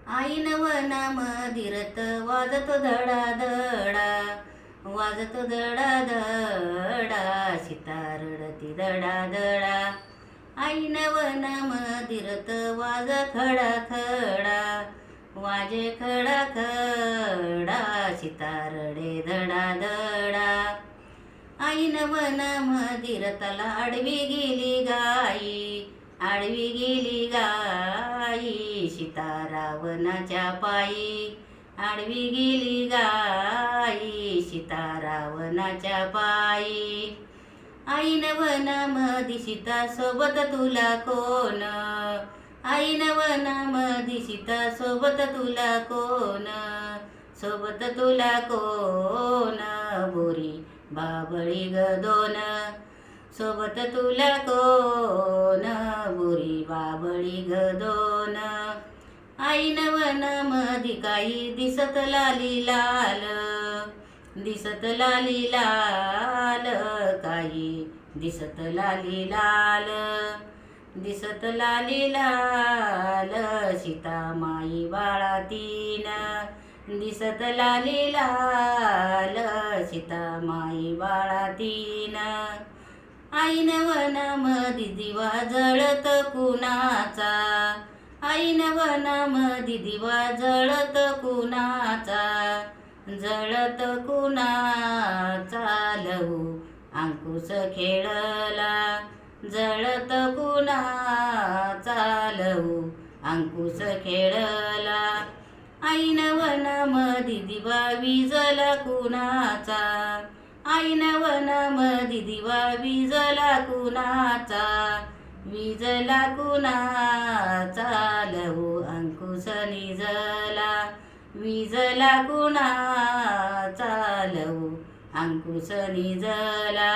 आईन वनामधिरत वाजतो धडा धडा, वाजतो धडा धडा, सीता रडती धडा धडा. आईन वनामधिरत वाज खडा खडा, वाजे खडा खडा, सीता रडे धडा धडा. आईन वनामधिरताला आडवी गेली गाई, आडवी गेली गाई, सीता रावणाच्या पायी. आडवी गेली गाई, सीता रावणाच्या पायी. आईन वनामधी सीता सोबत तुला कोण, आईन वनामधी सीता सोबत तुला कोण, सोबत तुला कोण, बोरी बाबळी ग दोन, सोबत तुला कोण, बोरी बाबळी ग दोन. आईन वनामधी काही दिसत लाली लाल, दिसत लाली लाल, काही दिसत लाली लाल, दिसत लाली लाल, सीता माई बाळा तीन. दिसत लाली लाल, सीता माई बाळा तीन. आईन वनामधी दिवा जळत कुणाचा, आईन वनामधी दिवा जळत कुणाचा, जळत कुणाचा, लहू अंकुश खेळला, जळत कुणाचा, लहू अंकुश खेळला. आईन वनामधी दिवा विजला कुणाचा, आईन वनामधी दिवा विजला कुणाचा, विजला कुणाचा, लहू अंकुश निजला, विजला कुणाचा, लहू अंकुश निजला.